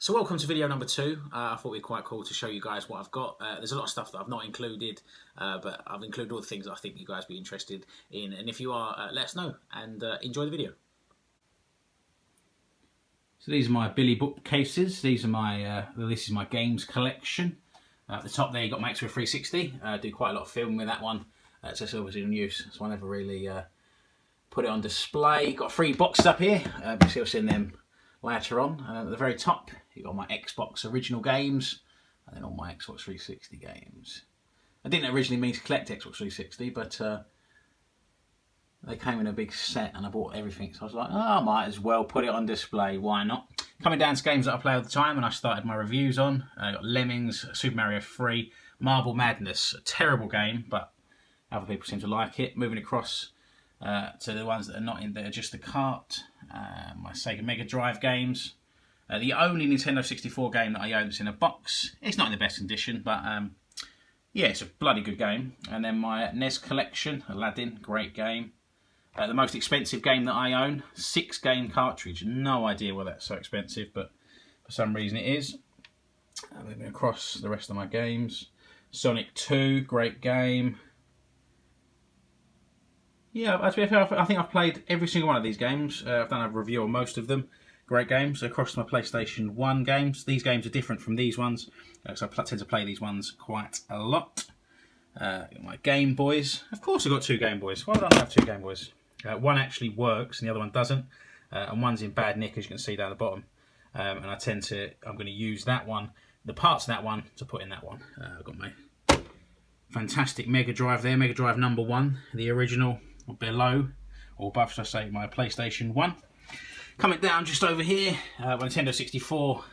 So welcome to video number 2. I thought it'd be quite cool to show you guys what I've got. There's a lot of stuff that I've not included, but I've included all the things that I think you guys will be interested in. And if you are, let us know and enjoy the video. So these are my Billy bookcases. These are my this is my games collection. At the top there you got my Xbox 360. I do quite a lot of filming with that one. So it's always in use. So I never really put it on display. Got 3 boxes up here. You see what's in them later on. At the very top you got my Xbox original games and then all my Xbox 360 games. I didn't originally mean to collect Xbox 360, but they came in a big set and I bought everything, so I was like, oh, I might as well put it on display, why not? Coming down to games that I play all the time and I started my reviews on. I got Lemmings, Super Mario 3, Marble Madness, a terrible game, but other people seem to like it. Moving across to the ones that are not in there, just the cart, my Sega Mega Drive games. The only Nintendo 64 game that I own that's in a box. It's not in the best condition, but yeah, it's a bloody good game. And then my NES collection, Aladdin, great game. The most expensive game that I own, 6-game cartridge. No idea why that's so expensive, but for some reason it is. Moving across the rest of my games. Sonic 2, great game. Yeah, I think I've played every single one of these games. I've done a review on most of them. Great games. Across to my PlayStation 1 games. These games are different from these ones, so I tend to play these ones quite a lot. My Game Boys. Of course I've got 2 Game Boys. Why would I not have 2 Game Boys? One actually works and the other one doesn't. And one's in bad nick, as you can see down the bottom. And I'm going to use that one, the parts of that one, to put in that one. I've got my fantastic Mega Drive there, Mega Drive number 1, the original, or below, or above, should I say, my PlayStation 1. Coming down just over here, my Nintendo 64,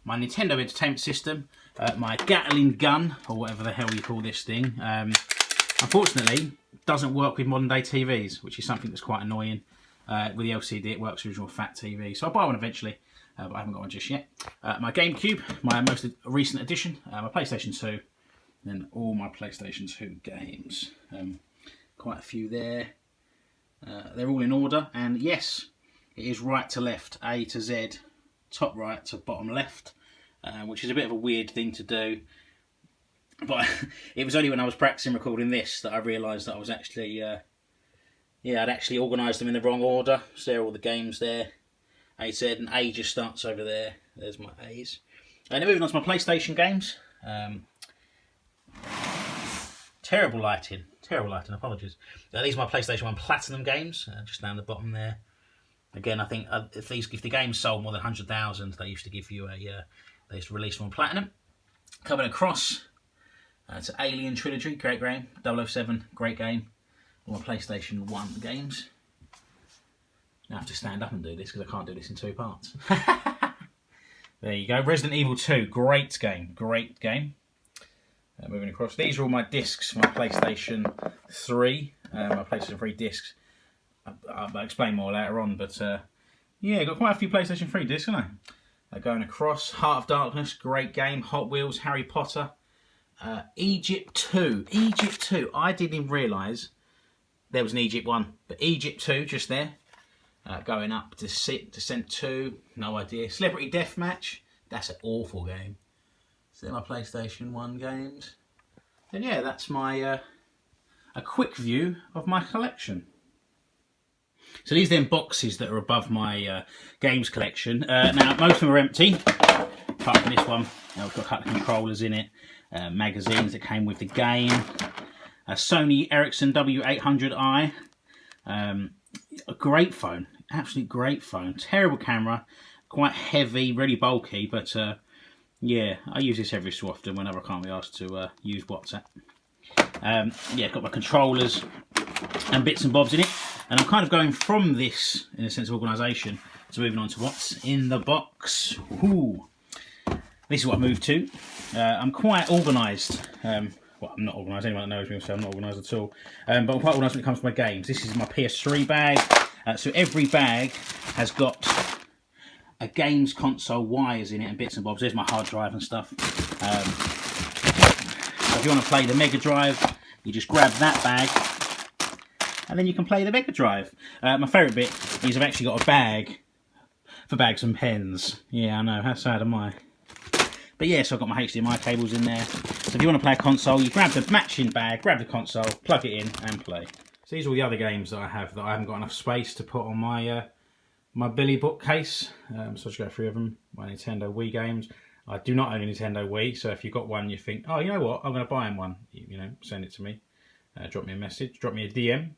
my Nintendo Entertainment System, my Gatling gun, or whatever the hell you call this thing. Unfortunately, doesn't work with modern day TVs, which is something that's quite annoying. With the LCD, it works with original fat TV, so I'll buy one eventually, but I haven't got one just yet. My GameCube, my most recent addition, my PlayStation 2, and all my PlayStation 2 games. Quite a few there. They're all in order, and yes, it is right to left, A to Z, top right to bottom left, which is a bit of a weird thing to do. But it was only when I was practicing recording this that I realised that I was actually, I'd actually organised them in the wrong order. So there are all the games there, A to Z, and A just starts over there. There's my A's. And then moving on to my PlayStation games. Terrible lighting, apologies. These are my PlayStation 1 Platinum games, just down the bottom there. Again, I think if the games sold more than 100,000, they used to give you they used to release them on Platinum. Coming across to Alien Trilogy, great game. 007, great game. All my PlayStation 1 games. Now I have to stand up and do this because I can't do this in 2 parts. There you go. Resident Evil 2, great game. Moving across, these are all my discs for my PlayStation 3. My PlayStation 3 discs. I'll explain more later on, but yeah, got quite a few PlayStation 3 discs, haven't I? Going across, Heart of Darkness, great game. Hot Wheels, Harry Potter. Egypt 2. I didn't even realise there was an Egypt 1, but Egypt 2 just there. Going up to Descent 2, no idea. Celebrity Deathmatch, that's an awful game. So they're my PlayStation 1 games. And yeah, that's my a quick view of my collection. So these are them boxes that are above my games collection. Now, most of them are empty, apart from this one. I've got a couple of controllers in it, magazines that came with the game, a Sony Ericsson W800i, a great phone, absolute great phone, terrible camera, quite heavy, really bulky, but yeah, I use this every so often whenever I can't be asked to use WhatsApp. Yeah, got my controllers and bits and bobs in it. And I'm kind of going from this, in a sense of organisation, to moving on to what's in the box. Ooh. This is what I moved to. I'm quite organised. Well, I'm not organised. Anyone that knows me will say I'm not organised at all. But I'm quite organised when it comes to my games. This is my PS3 bag. So every bag has got a games console, wires in it, and bits and bobs. There's my hard drive and stuff. So if you want to play the Mega Drive, you just grab that bag, and then you can play the Mega Drive. My favourite bit is I've actually got a bag for bags and pens. Yeah, I know, how sad am I? But yeah, so I've got my HDMI cables in there. So if you want to play a console, you grab the matching bag, grab the console, plug it in and play. So these are all the other games that I have that I haven't got enough space to put on my my Billy bookcase. So I'll just go through of them. My Nintendo Wii games. I do not own a Nintendo Wii, so if you've got one you think, oh, you know what, I'm going to buy him one, you know, send it to me. Drop me a message, drop me a DM.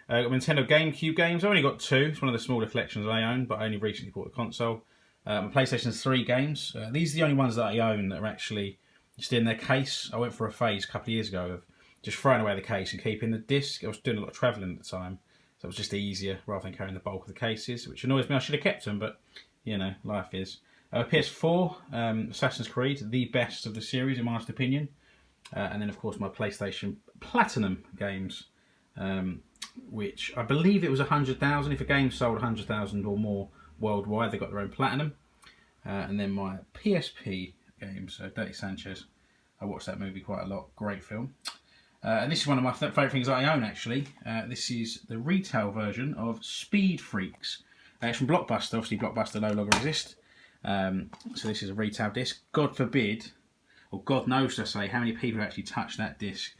Got Nintendo GameCube games. I've only got 2. It's one of the smaller collections I own, but I only recently bought the console. My PlayStation 3 games. These are the only ones that I own that are actually just in their case. I went for a phase a couple of years ago of just throwing away the case and keeping the disc. I was doing a lot of travelling at the time, so it was just easier rather than carrying the bulk of the cases, which annoys me. I should have kept them, but, you know, life is. PS4, Assassin's Creed, the best of the series in my honest opinion. And then, of course, my PlayStation Platinum games, which I believe it was 100,000. If a game sold 100,000 or more worldwide, they got their own Platinum. And then my PSP games, so Dirty Sanchez. I watched that movie quite a lot. Great film. And this is one of my favourite things that I own, actually. This is the retail version of Speed Freaks. It's from Blockbuster. Obviously, Blockbuster no longer exists. So this is a retail disc. God forbid, or God knows to say, how many people actually touch that disc.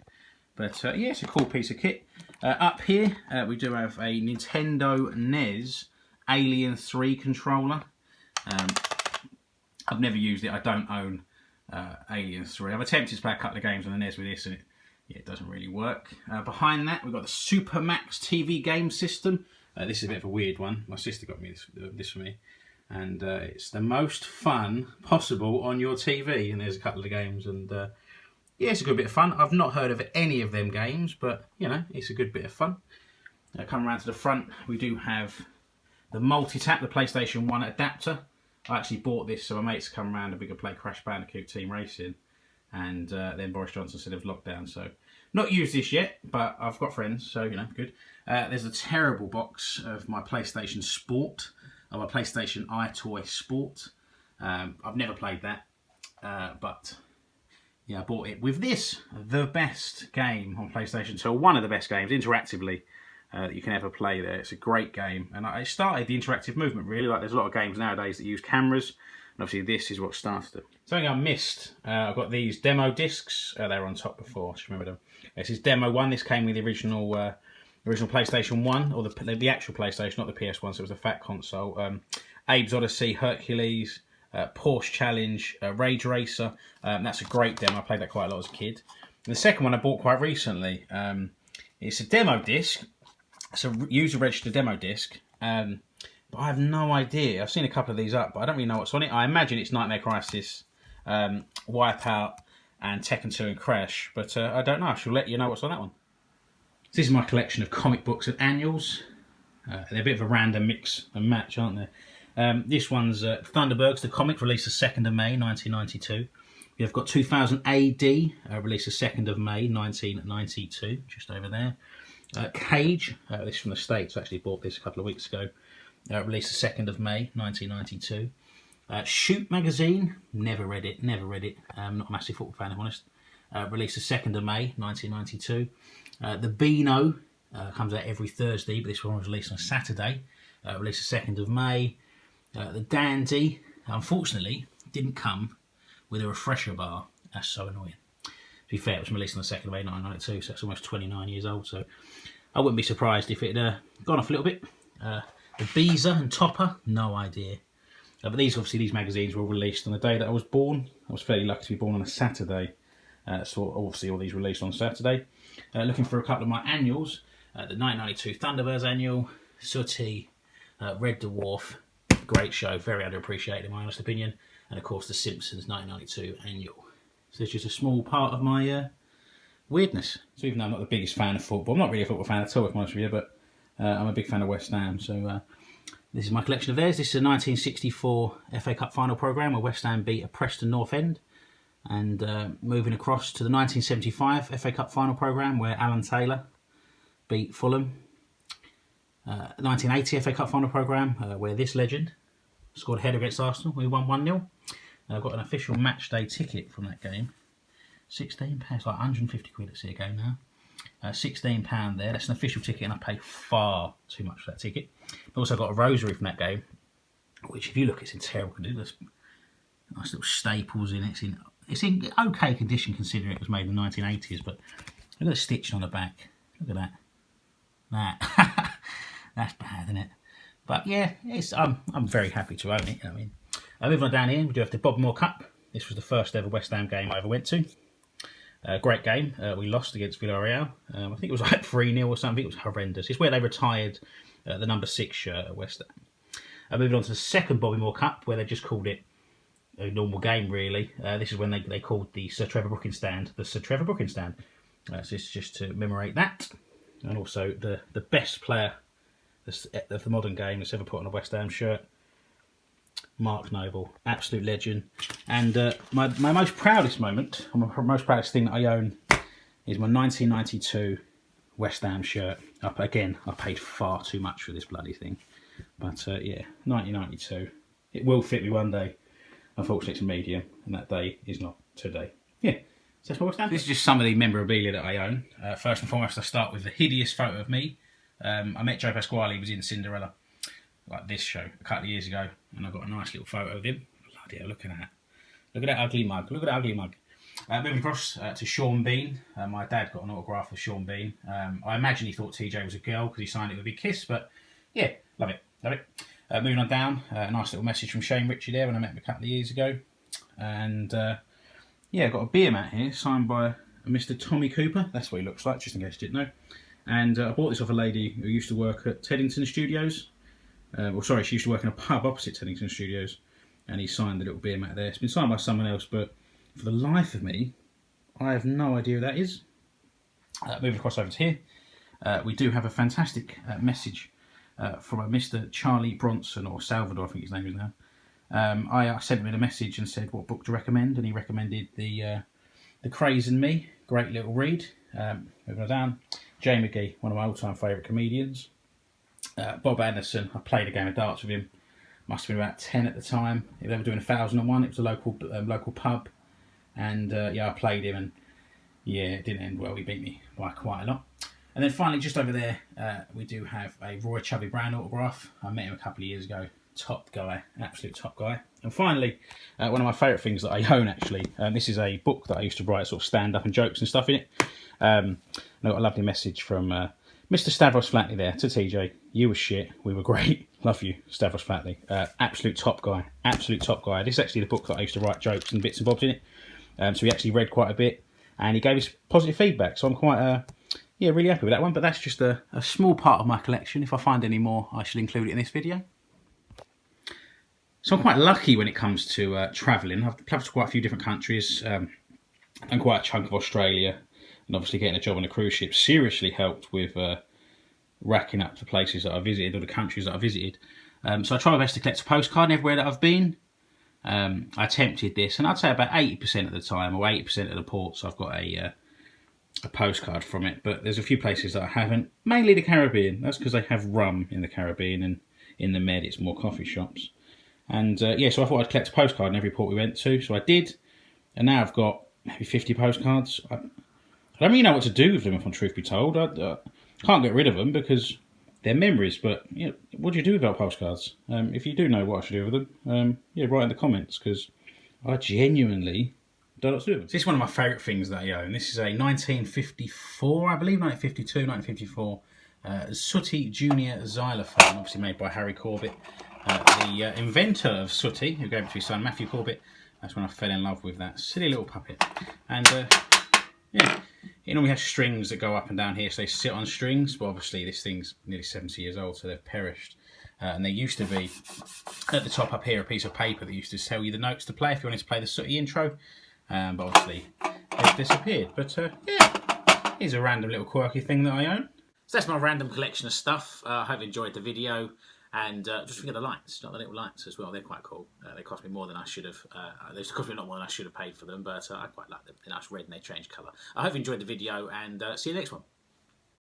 But yeah, it's a cool piece of kit. Up here, we do have a Nintendo NES Alien 3 controller. I've never used it. I don't own Alien 3. I've attempted to play a couple of games on the NES with this, and it doesn't really work. Behind that, we've got the Super Max TV game system. This is a bit of a weird one. My sister got me this for me. And it's the most fun possible on your TV. And there's a couple of games, and yeah, it's a good bit of fun. I've not heard of any of them games, but you know, it's a good bit of fun. Coming around to the front, we do have the multi-tap, the PlayStation 1 adapter. I actually bought this so my mates come around and we could play Crash Bandicoot Team Racing. And then Boris Johnson said it was lockdown, so not used this yet, but I've got friends, so you know, good. There's a terrible box of my PlayStation Sport. My PlayStation iToy Sport. I've never played that, but yeah, I bought it with this, the best game on PlayStation 2, one of the best games, interactively, that you can ever play there. It's a great game, and I started the interactive movement, really. Like, there's a lot of games nowadays that use cameras, and obviously this is what started it. Something I missed, I've got these demo discs. They were on top before, just remember them. This is Demo 1. This came with the original PlayStation 1, or the actual PlayStation, not the PS1, so it was a fat console. Abe's Odyssey, Hercules, Porsche Challenge, Rage Racer. That's a great demo. I played that quite a lot as a kid. And the second one I bought quite recently. It's a demo disc. It's a user-registered demo disc. But I have no idea. I've seen a couple of these up, but I don't really know what's on it. I imagine it's Nightmare Crisis, Wipeout, and Tekken 2 and Crash. But I don't know. I shall let you know what's on that one. This is my collection of comic books and annuals. They're a bit of a random mix and match, aren't they? This one's Thunderbirds, the comic, released the 2nd of May, 1992. We've got 2000 AD, released the 2nd of May, 1992, just over there. Cage, this is from the States, I actually bought this a couple of weeks ago. Released the 2nd of May, 1992. Shoot magazine, never read it. Not a massive football fan, if I'm honest. Released the 2nd of May, 1992. The Beano comes out every Thursday, but this one was released on Saturday. Released the 2nd of May. The Dandy, unfortunately, didn't come with a refresher bar. That's so annoying. To be fair, it was released on the 2nd of May, 1992, so it's almost 29 years old, so I wouldn't be surprised if it had gone off a little bit. The Beezer and Topper, no idea. But these magazines were released on the day that I was born. I was fairly lucky to be born on a Saturday. So obviously all these released on Saturday. Looking for a couple of my annuals. The 1992 Thunderbirds annual, Sooty, Red Dwarf, great show, very underappreciated in my honest opinion. And of course the Simpsons 1992 annual. So it's just a small part of my weirdness. So even though I'm not the biggest fan of football, I'm not really a football fan at all if I'm honest with you, but I'm a big fan of West Ham. So this is my collection of theirs. This is a 1964 FA Cup final programme where West Ham beat a Preston North End. And moving across to the 1975 FA Cup final programme where Alan Taylor beat Fulham. 1980 FA Cup final programme where this legend scored a header against Arsenal. We won 1-0. I've got an official match day ticket from that game. £16, like 150 quid to see a game now. £16 there. That's an official ticket and I pay far too much for that ticket. I've also got a rosary from that game. which if you look, it's in terrible condition. There's nice little staples in it. It's in okay condition considering it was made in the 1980s, but look at the stitching on the back. Look at that. That's bad, isn't it? But yeah, I'm very happy to own it. I mean, moving on down here, we do have the Bob Moore Cup. This was the first ever West Ham game I ever went to. Great game. We lost against Villarreal. I think it was like 3-0 or something. It was horrendous. It's where they retired the number 6 shirt at West Ham. Moving on to the second Bobby Moore Cup, where they just called it a normal game, really. This is when they called the Sir Trevor Brooking stand the Sir Trevor Brooking stand. So this is just to commemorate that. And also the best player of the modern game that's ever put on a West Ham shirt, Mark Noble, absolute legend. And my most proudest moment, or my most proudest thing that I own, is my 1992 West Ham shirt. Again, I paid far too much for this bloody thing. But yeah, 1992. It will fit me one day. Unfortunately, it's a medium, and that day is not today. Yeah, so that's my West Ham. This is just some of the memorabilia that I own. First and foremost, I start with the hideous photo of me. I met Joe Pasquale. He was in Cinderella, like this show, a couple of years ago, and I got a nice little photo of him. Bloody hell, look at that. Look at that ugly mug. Look at that ugly mug. Moving across to Sean Bean. My dad got an autograph of Sean Bean. I imagine he thought TJ was a girl because he signed it with a big kiss, but yeah, love it. Love it. Moving on down, a nice little message from Shane Ritchie there when I met him a couple of years ago. And yeah, I've got a beer mat here signed by Mr. Tommy Cooper. That's what he looks like, just in case you didn't know. And I bought this off a lady who used to work at Teddington Studios. Well, sorry, she used to work in a pub opposite Teddington Studios. And he signed the little beer mat there. It's been signed by someone else, but for the life of me, I have no idea who that is. Moving across over to here, we do have a fantastic message from a Mr. Charlie Bronson, or Salvador, I think his name is now. I sent him a message and said what book to recommend, and he recommended the Craze and Me. Great little read. Moving on down, Jay McGee, one of my all-time favourite comedians. Bob Anderson, I played a game of darts with him. Must have been about 10 at the time. They were doing 1,001. It was a local pub, and yeah, I played him, and yeah, it didn't end well. He beat me by quite a lot. And then finally, just over there, we do have a Roy Chubby Brown autograph. I met him a couple of years ago. Top guy, absolute top guy. And finally, one of my favourite things that I own, actually, this is a book that I used to write sort of stand-up and jokes and stuff in it. And I got a lovely message from Mr. Stavros Flatley there to TJ. You were shit, we were great. Love you, Stavros Flatley. Absolute top guy, absolute top guy. This is actually the book that I used to write jokes and bits and bobs in it. So he actually read quite a bit, and he gave us positive feedback. So I'm quite... yeah, really happy with that one, but that's just a small part of my collection. If I find any more, I shall include it in this video. So I'm quite lucky when it comes to travelling. I've travelled to quite a few different countries, and quite a chunk of Australia, and obviously getting a job on a cruise ship seriously helped with racking up the places that I visited, or the countries that I visited. So I try my best to collect a postcard everywhere that I've been. I attempted this, and I'd say about 80% of the time, or 80% of the ports, I've got a postcard from it, but there's a few places that I haven't, mainly the Caribbean. That's because they have rum in the Caribbean, and in the Med it's more coffee shops. And yeah, so I thought I'd collect a postcard in every port we went to, so I did, and now I've got maybe 50 postcards. I don't really know what to do with them, if I'm truth be told. I can't get rid of them because they're memories, but you know, what do you do with our postcards? If you do know what I should do with them, yeah, write in the comments, because I genuinely don't know what to do with them. This is one of my favourite things that I own. This is a 1954, I believe, 1952, 1954, Sooty Junior xylophone, obviously made by Harry Corbett, the inventor of Sooty, who gave it to his son Matthew Corbett. That's when I fell in love with that silly little puppet. And yeah, it normally has strings that go up and down here, so they sit on strings, but obviously this thing's nearly 70 years old, so they've perished. And there used to be, at the top up here, a piece of paper that used to tell you the notes to play if you wanted to play the Sooty intro. But obviously they've disappeared. But yeah, here's a random little quirky thing that I own. So that's my random collection of stuff. I hope you enjoyed the video. And just think of the lights, not the little lights as well. They're quite cool. They cost me more than I should have. They cost me a lot more than I should have paid for them, but I quite like them. They're nice red and they change colour. I hope you enjoyed the video, and see you next one.